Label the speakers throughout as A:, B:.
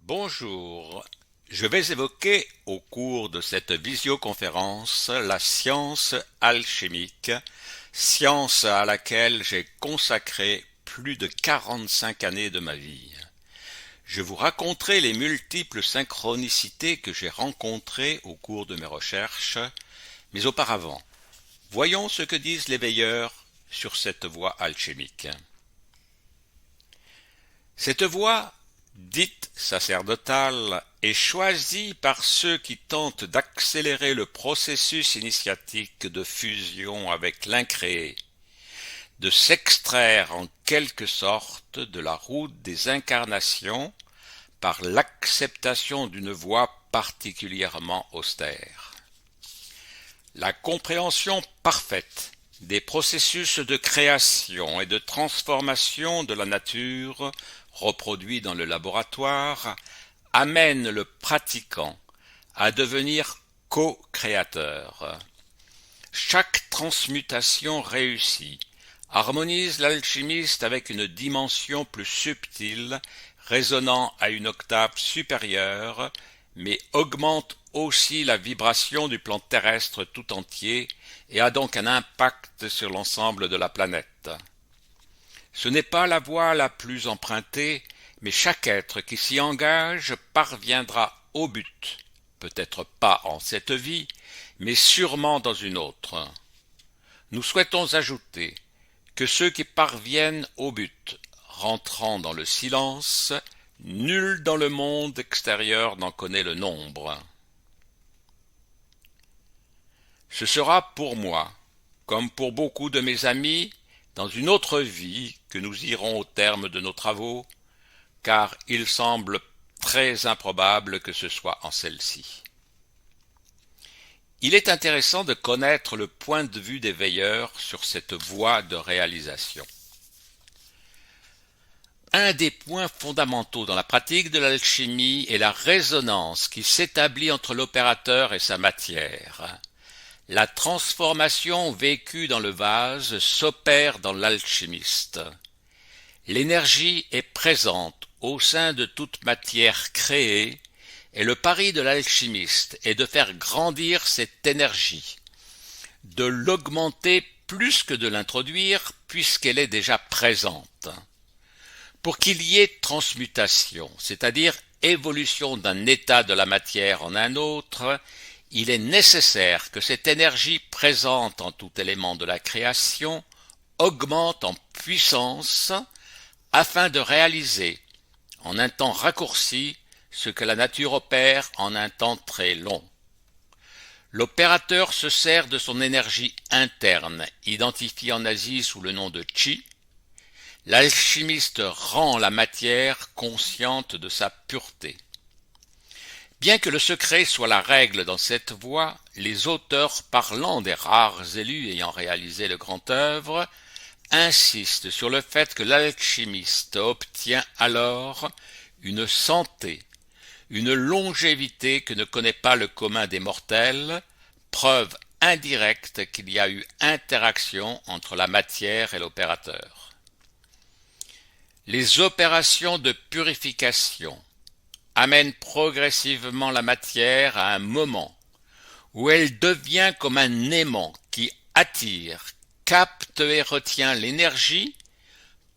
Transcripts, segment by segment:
A: Bonjour, je vais évoquer au cours de cette visioconférence la science alchimique, science à laquelle j'ai consacré plus de 45 années de ma vie. Je vous raconterai les multiples synchronicités que j'ai rencontrées au cours de mes recherches, mais auparavant, voyons ce que disent les veilleurs sur cette voie alchimique. Cette voie, dite sacerdotale, est choisie par ceux qui tentent d'accélérer le processus initiatique de fusion avec l'incréé, de s'extraire en quelque sorte de la route des incarnations par l'acceptation d'une voie particulièrement austère. La compréhension parfaite des processus de création et de transformation de la nature reproduits dans le laboratoire amène le pratiquant à devenir co-créateur. Chaque transmutation réussie harmonise l'alchimiste avec une dimension plus subtile, résonnant à une octave supérieure, mais augmente aussi la vibration du plan terrestre tout entier et a donc un impact sur l'ensemble de la planète. Ce n'est pas la voie la plus empruntée, mais chaque être qui s'y engage parviendra au but, peut-être pas en cette vie, mais sûrement dans une autre. Nous souhaitons ajouter que ceux qui parviennent au but, rentrant dans le silence, nul dans le monde extérieur n'en connaît le nombre. Ce sera pour moi, comme pour beaucoup de mes amis, dans une autre vie que nous irons au terme de nos travaux, car il semble très improbable que ce soit en celle-ci. Il est intéressant de connaître le point de vue des veilleurs sur cette voie de réalisation. Un des points fondamentaux dans la pratique de l'alchimie est la résonance qui s'établit entre l'opérateur et sa matière. La transformation vécue dans le vase s'opère dans l'alchimiste. L'énergie est présente au sein de toute matière créée, et le pari de l'alchimiste est de faire grandir cette énergie, de l'augmenter plus que de l'introduire, puisqu'elle est déjà présente. Pour qu'il y ait transmutation, c'est-à-dire évolution d'un état de la matière en un autre, il est nécessaire que cette énergie présente en tout élément de la création augmente en puissance afin de réaliser en un temps raccourci ce que la nature opère en un temps très long. L'opérateur se sert de son énergie interne, identifiée en Asie sous le nom de Chi. L'alchimiste rend la matière consciente de sa pureté. Bien que le secret soit la règle dans cette voie, les auteurs parlant des rares élus ayant réalisé le grand œuvre insistent sur le fait que l'alchimiste obtient alors une santé, une longévité que ne connaît pas le commun des mortels, preuve indirecte qu'il y a eu interaction entre la matière et l'opérateur. Les opérations de purification amènent progressivement la matière à un moment où elle devient comme un aimant qui attire, capte et retient l'énergie,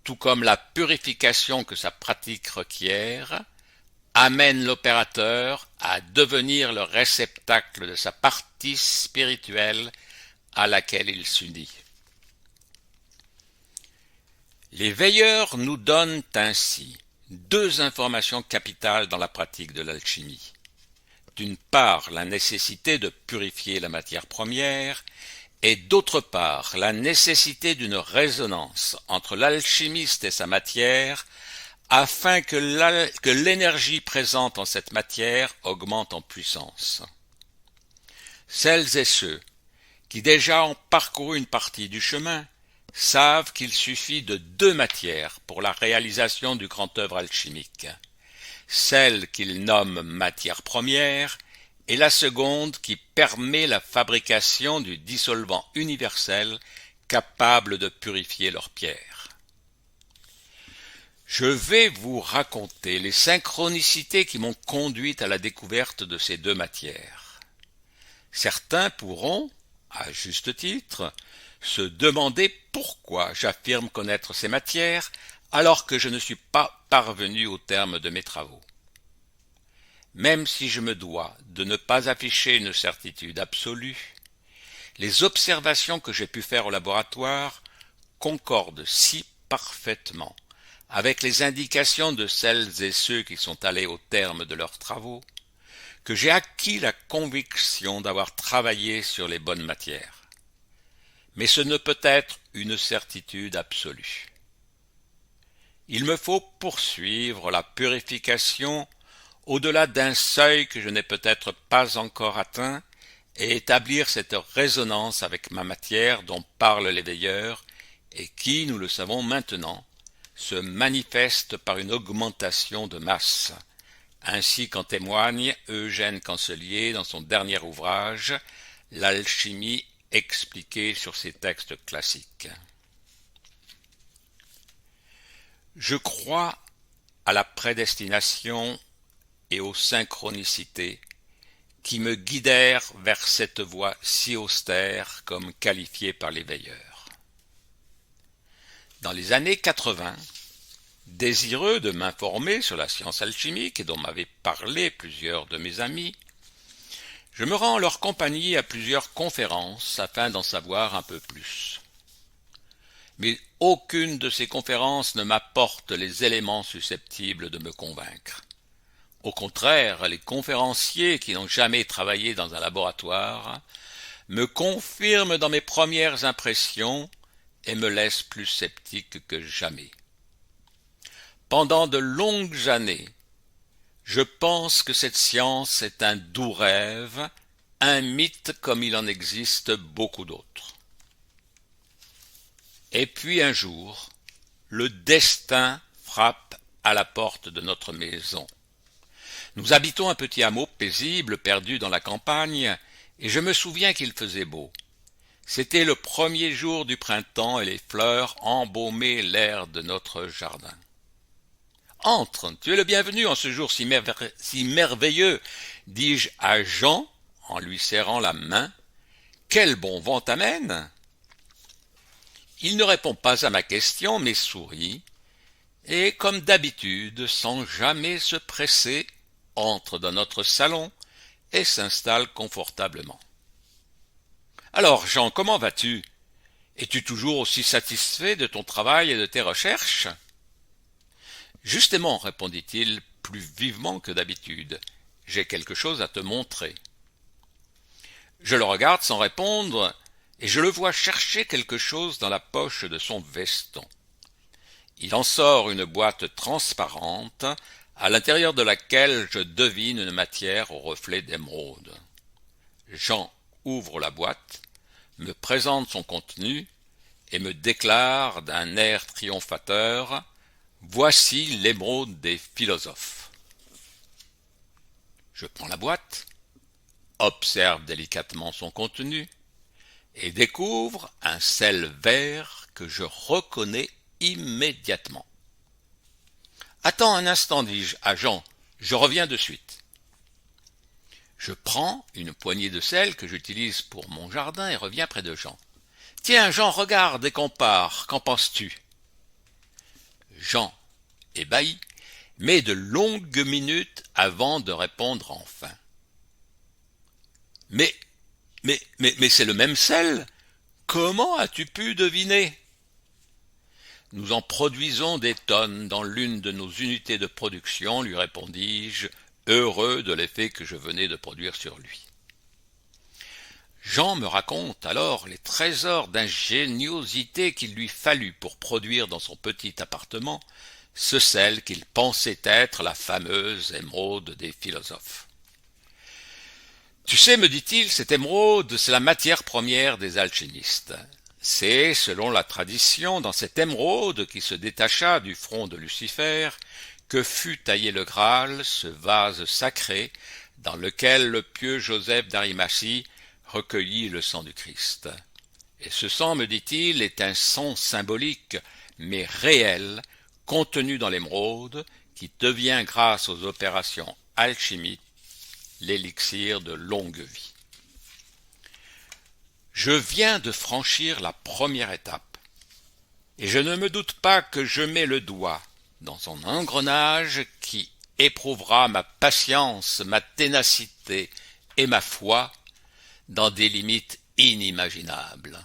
A: tout comme la purification que sa pratique requiert, amène l'opérateur à devenir le réceptacle de sa partie spirituelle à laquelle il s'unit. Les veilleurs nous donnent ainsi deux informations capitales dans la pratique de l'alchimie. D'une part, la nécessité de purifier la matière première, et d'autre part, la nécessité d'une résonance entre l'alchimiste et sa matière, afin que l'énergie présente en cette matière augmente en puissance. Celles et ceux qui déjà ont parcouru une partie du chemin savent qu'il suffit de deux matières pour la réalisation du grand œuvre alchimique, celle qu'ils nomment matière première et la seconde qui permet la fabrication du dissolvant universel capable de purifier leur pierre. Je vais vous raconter les synchronicités qui m'ont conduit à la découverte de ces deux matières. Certains pourront, à juste titre, se demander pourquoi j'affirme connaître ces matières alors que je ne suis pas parvenu au terme de mes travaux. Même si je me dois de ne pas afficher une certitude absolue, les observations que j'ai pu faire au laboratoire concordent si parfaitement avec les indications de celles et ceux qui sont allés au terme de leurs travaux, que j'ai acquis la conviction d'avoir travaillé sur les bonnes matières. Mais ce ne peut être une certitude absolue. Il me faut poursuivre la purification au-delà d'un seuil que je n'ai peut-être pas encore atteint et établir cette résonance avec ma matière dont parlent les veilleurs et qui, nous le savons maintenant, se manifeste par une augmentation de masse, ainsi qu'en témoigne Eugène Cancelier dans son dernier ouvrage « L'alchimie expliquée sur ses textes classiques ». Je crois à la prédestination et aux synchronicités qui me guidèrent vers cette voie si austère comme qualifiée par les veilleurs. Dans les années 80, désireux de m'informer sur la science alchimique et dont m'avaient parlé plusieurs de mes amis, je me rends en leur compagnie à plusieurs conférences afin d'en savoir un peu plus. Mais aucune de ces conférences ne m'apporte les éléments susceptibles de me convaincre. Au contraire, les conférenciers qui n'ont jamais travaillé dans un laboratoire me confirment dans mes premières impressions et me laissent plus sceptique que jamais. Pendant de longues années, je pense que cette science est un doux rêve, un mythe comme il en existe beaucoup d'autres. Et puis un jour, le destin frappe à la porte de notre maison. Nous habitons un petit hameau paisible perdu dans la campagne, et je me souviens qu'il faisait beau. C'était le premier jour du printemps et les fleurs embaumaient l'air de notre jardin. « Entre, tu es le bienvenu en ce jour si merveilleux, dis-je à Jean en lui serrant la main. Quel bon vent t'amène ?» Il ne répond pas à ma question, mais sourit, et comme d'habitude, sans jamais se presser, entre dans notre salon et s'installe confortablement. « Alors, Jean, comment vas-tu? Es-tu toujours aussi satisfait de ton travail et de tes recherches ?»« Justement, répondit-il plus vivement que d'habitude, j'ai quelque chose à te montrer. » Je le regarde sans répondre, et je le vois chercher quelque chose dans la poche de son veston. Il en sort une boîte transparente, à l'intérieur de laquelle je devine une matière au reflet d'émeraude. Jean ouvre la boîte, me présente son contenu et me déclare d'un air triomphateur « Voici l'émeraude des philosophes ». Je prends la boîte, observe délicatement son contenu et découvre un sel vert que je reconnais immédiatement. « Attends un instant, dis-je à Jean, je reviens de suite. » Je prends une poignée de sel que j'utilise pour mon jardin et reviens près de Jean. « Tiens, Jean, regarde et compare, qu'en penses-tu » Jean, ébahi, met de longues minutes avant de répondre enfin. « Mais c'est le même sel. Comment as-tu pu deviner ?» Nous en produisons des tonnes dans l'une de nos unités de production, lui répondis-je, heureux de l'effet que je venais de produire sur lui. Jean me raconte alors les trésors d'ingéniosité qu'il lui fallut pour produire dans son petit appartement ce sel qu'il pensait être la fameuse émeraude des philosophes. « Tu sais, me dit-il, cette émeraude, c'est la matière première des alchimistes. C'est, selon la tradition, dans cette émeraude qui se détacha du front de Lucifer, que fut taillé le Graal, ce vase sacré dans lequel le pieux Joseph d'Arimathie recueillit le sang du Christ. Et ce sang, me dit-il, est un sang symbolique, mais réel, contenu dans l'émeraude qui devient, grâce aux opérations alchimiques, l'élixir de longue vie. Je viens de franchir la première étape, et je ne me doute pas que je mets le doigt dans un engrenage qui éprouvera ma patience, ma ténacité et ma foi dans des limites inimaginables.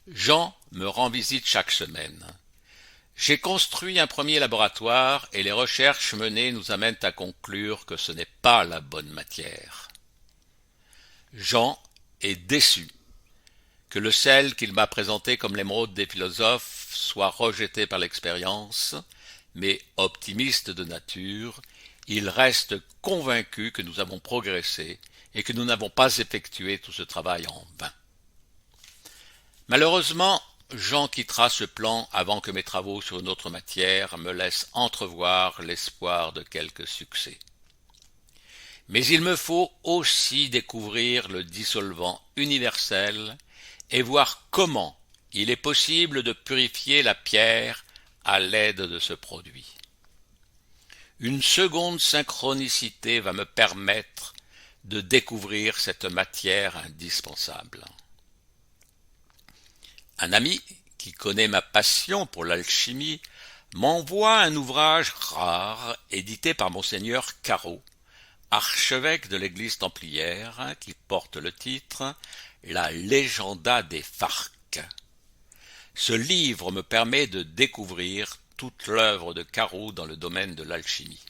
A: Jean me rend visite chaque semaine. J'ai construit un premier laboratoire et les recherches menées nous amènent à conclure que ce n'est pas la bonne matière. Jean est déçu que le sel qu'il m'a présenté comme l'émeraude des philosophes soit rejeté par l'expérience, mais optimiste de nature, il reste convaincu que nous avons progressé et que nous n'avons pas effectué tout ce travail en vain. Malheureusement, Jean quittera ce plan avant que mes travaux sur une autre matière me laissent entrevoir l'espoir de quelque succès. Mais il me faut aussi découvrir le dissolvant universel et voir comment il est possible de purifier la pierre à l'aide de ce produit. Une seconde synchronicité va me permettre de découvrir cette matière indispensable. Un ami qui connaît ma passion pour l'alchimie m'envoie un ouvrage rare édité par Monseigneur Caro, archevêque de l'église templière, qui porte le titre « La Legenda des Farcs ». Ce livre me permet de découvrir toute l'œuvre de Caro dans le domaine de l'alchimie.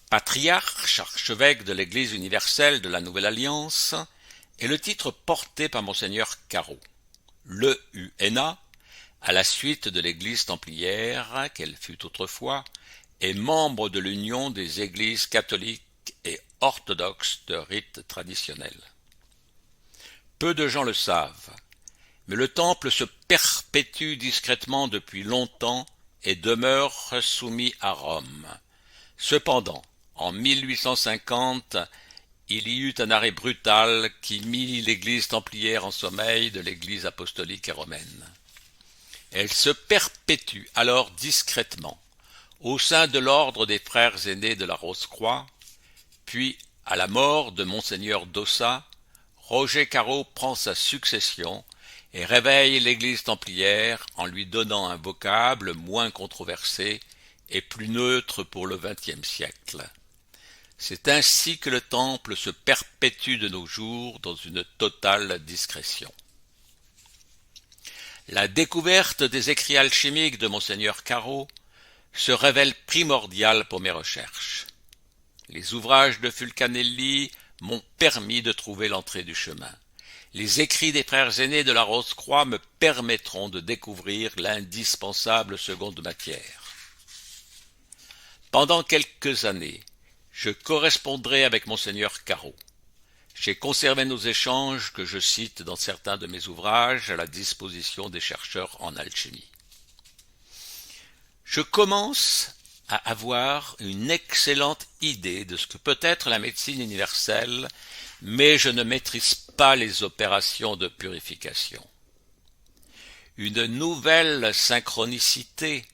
A: Patriarche, archevêque de l'Église universelle de la Nouvelle Alliance est le titre porté par Monseigneur Caro. L'EUNA, à la suite de l'Église templière, qu'elle fut autrefois, est membre de l'Union des Églises catholiques et orthodoxes de rite traditionnel. Peu de gens le savent, mais le temple se perpétue discrètement depuis longtemps et demeure soumis à Rome. Cependant, en 1850, il y eut un arrêt brutal qui mit l'église templière en sommeil de l'église apostolique et romaine. Elle se perpétue alors discrètement au sein de l'ordre des frères aînés de la Rose-Croix, puis, à la mort de Monseigneur d'Ossa, Roger Caro prend sa succession et réveille l'église templière en lui donnant un vocable moins controversé et plus neutre pour le XXe siècle. C'est ainsi que le temple se perpétue de nos jours dans une totale discrétion. La découverte des écrits alchimiques de Monseigneur Caro se révèle primordiale pour mes recherches. Les ouvrages de Fulcanelli m'ont permis de trouver l'entrée du chemin. Les écrits des frères aînés de la Rose-Croix me permettront de découvrir l'indispensable seconde matière. Pendant quelques années, je correspondrai avec Monseigneur Caro. J'ai conservé nos échanges que je cite dans certains de mes ouvrages à la disposition des chercheurs en alchimie. Je commence à avoir une excellente idée de ce que peut être la médecine universelle, mais je ne maîtrise pas les opérations de purification. Une nouvelle synchronicité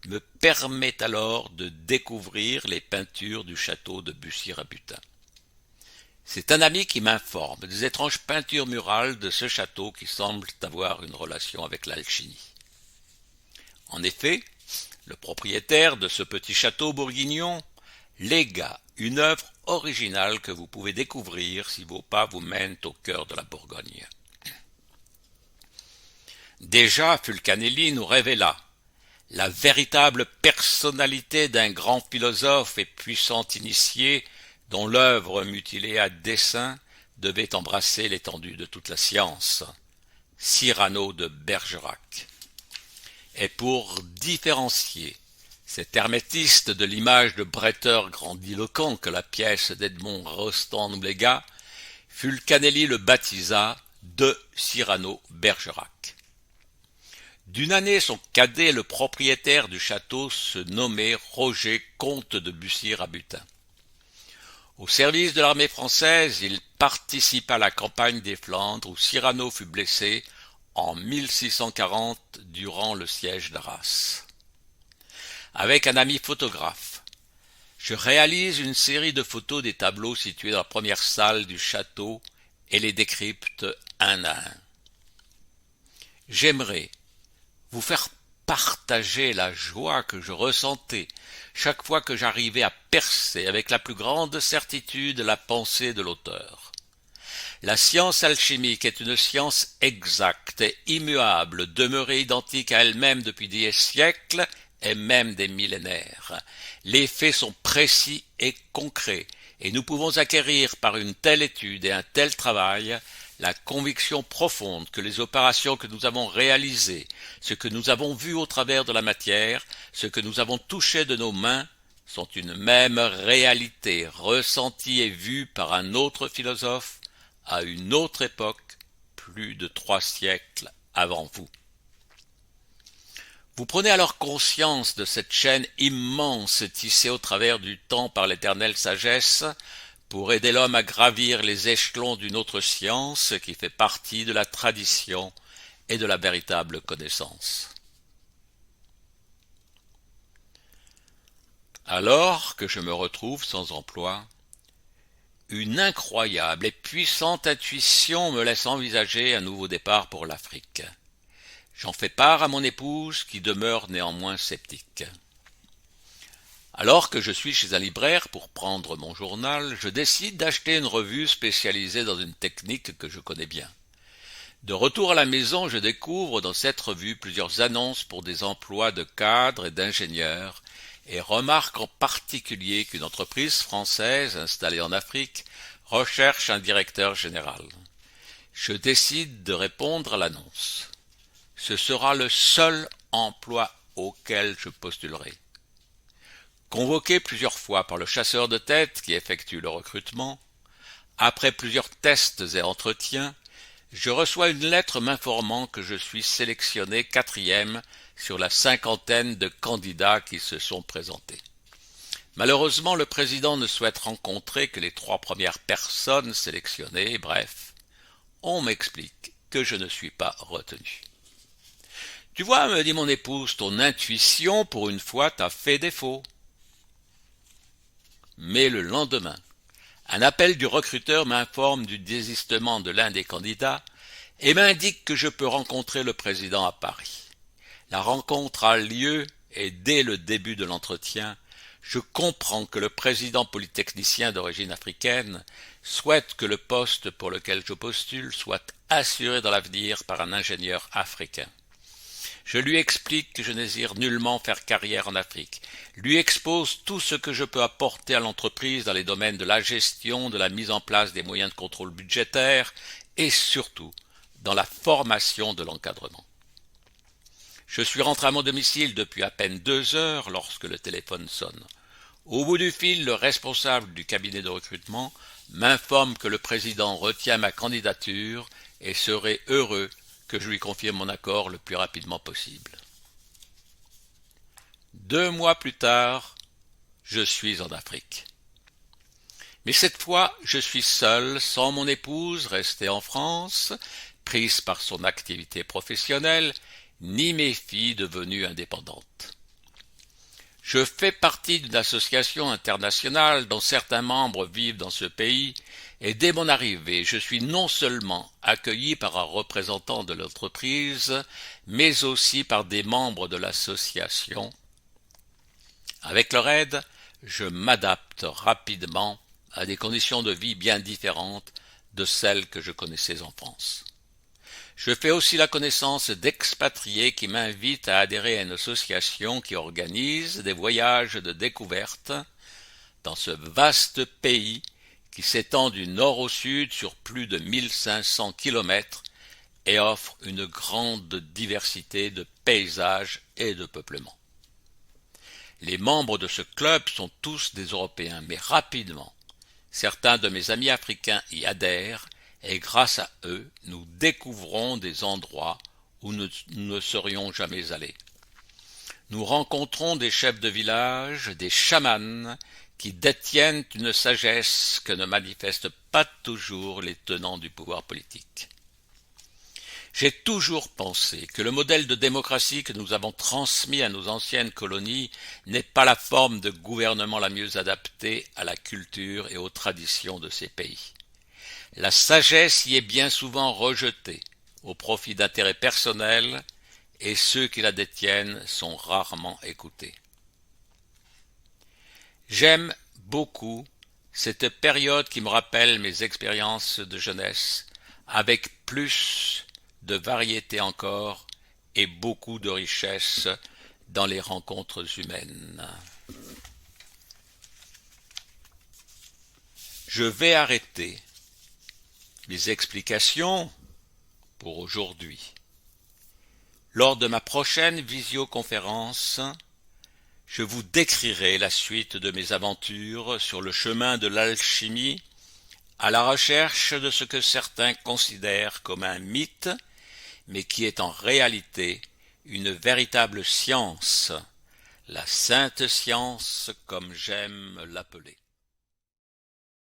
A: me permet alors de découvrir les peintures du château de Bussy-Rabutin. C'est un ami qui m'informe des étranges peintures murales de ce château qui semblent avoir une relation avec l'alchimie. En effet, le propriétaire de ce petit château bourguignon légua une œuvre originale que vous pouvez découvrir si vos pas vous mènent au cœur de la Bourgogne. Déjà, Fulcanelli nous révéla la véritable personnalité d'un grand philosophe et puissant initié dont l'œuvre mutilée à dessein devait embrasser l'étendue de toute la science, Cyrano de Bergerac. Et pour différencier cet hermétiste de l'image de bretteur grandiloquent que la pièce d'Edmond Rostand nous légua, Fulcanelli le baptisa de Cyrano Bergerac. D'une année son cadet, le propriétaire du château se nommait Roger comte de Bussy-Rabutin. Au service de l'armée française, il participa à la campagne des Flandres où Cyrano fut blessé en 1640 durant le siège d'Arras. Avec un ami photographe, je réalise une série de photos des tableaux situés dans la première salle du château et les décrypte un à un. J'aimerais vous faire partager la joie que je ressentais chaque fois que j'arrivais à percer avec la plus grande certitude la pensée de l'auteur. La science alchimique est une science exacte et immuable, demeurée identique à elle-même depuis des siècles et même des millénaires. Les faits sont précis et concrets, et nous pouvons acquérir par une telle étude et un tel travail la conviction profonde que les opérations que nous avons réalisées, ce que nous avons vu au travers de la matière, ce que nous avons touché de nos mains, sont une même réalité ressentie et vue par un autre philosophe à une autre époque, plus de 3 siècles avant vous. Vous prenez alors conscience de cette chaîne immense tissée au travers du temps par l'éternelle sagesse pour aider l'homme à gravir les échelons d'une autre science qui fait partie de la tradition et de la véritable connaissance. Alors que je me retrouve sans emploi, une incroyable et puissante intuition me laisse envisager un nouveau départ pour l'Afrique. J'en fais part à mon épouse qui demeure néanmoins sceptique. Alors que je suis chez un libraire pour prendre mon journal, je décide d'acheter une revue spécialisée dans une technique que je connais bien. De retour à la maison, je découvre dans cette revue plusieurs annonces pour des emplois de cadres et d'ingénieurs et remarque en particulier qu'une entreprise française installée en Afrique recherche un directeur général. Je décide de répondre à l'annonce. Ce sera le seul emploi auquel je postulerai. Convoqué plusieurs fois par le chasseur de tête qui effectue le recrutement, après plusieurs tests et entretiens, je reçois une lettre m'informant que je suis sélectionné 4e sur la 50aine de candidats qui se sont présentés. Malheureusement, le président ne souhaite rencontrer que les 3 premières personnes sélectionnées, bref, on m'explique que je ne suis pas retenu. Tu vois, me dit mon épouse, ton intuition, pour une fois, t'a fait défaut. Mais le lendemain, un appel du recruteur m'informe du désistement de l'un des candidats et m'indique que je peux rencontrer le président à Paris. La rencontre a lieu et dès le début de l'entretien, je comprends que le président polytechnicien d'origine africaine souhaite que le poste pour lequel je postule soit assuré dans l'avenir par un ingénieur africain. Je lui explique que je désire nullement faire carrière en Afrique, lui expose tout ce que je peux apporter à l'entreprise dans les domaines de la gestion, de la mise en place des moyens de contrôle budgétaire et surtout dans la formation de l'encadrement. Je suis rentré à mon domicile depuis à peine 2 heures lorsque le téléphone sonne. Au bout du fil, le responsable du cabinet de recrutement m'informe que le président retient ma candidature et serait heureux que je lui confirme mon accord le plus rapidement possible. 2 mois plus tard, je suis en Afrique. Mais cette fois, je suis seul, sans mon épouse, restée en France, prise par son activité professionnelle, ni mes filles devenues indépendantes. Je fais partie d'une association internationale dont certains membres vivent dans ce pays et dès mon arrivée, je suis non seulement accueilli par un représentant de l'entreprise, mais aussi par des membres de l'association. Avec leur aide, je m'adapte rapidement à des conditions de vie bien différentes de celles que je connaissais en France. Je fais aussi la connaissance d'expatriés qui m'invitent à adhérer à une association qui organise des voyages de découverte dans ce vaste pays qui s'étend du nord au sud sur plus de 1500 kilomètres et offre une grande diversité de paysages et de peuplements. Les membres de ce club sont tous des Européens, mais rapidement, certains de mes amis africains y adhèrent et grâce à eux, nous découvrons des endroits où nous ne serions jamais allés. Nous rencontrons des chefs de village, des chamans, qui détiennent une sagesse que ne manifestent pas toujours les tenants du pouvoir politique. J'ai toujours pensé que le modèle de démocratie que nous avons transmis à nos anciennes colonies n'est pas la forme de gouvernement la mieux adaptée à la culture et aux traditions de ces pays. La sagesse y est bien souvent rejetée au profit d'intérêts personnels et ceux qui la détiennent sont rarement écoutés. J'aime beaucoup cette période qui me rappelle mes expériences de jeunesse, avec plus de variété encore et beaucoup de richesse dans les rencontres humaines. Je vais arrêter mes explications pour aujourd'hui. Lors de ma prochaine visioconférence, je vous décrirai la suite de mes aventures sur le chemin de l'alchimie à la recherche de ce que certains considèrent comme un mythe, mais qui est en réalité une véritable science, la sainte science comme j'aime l'appeler.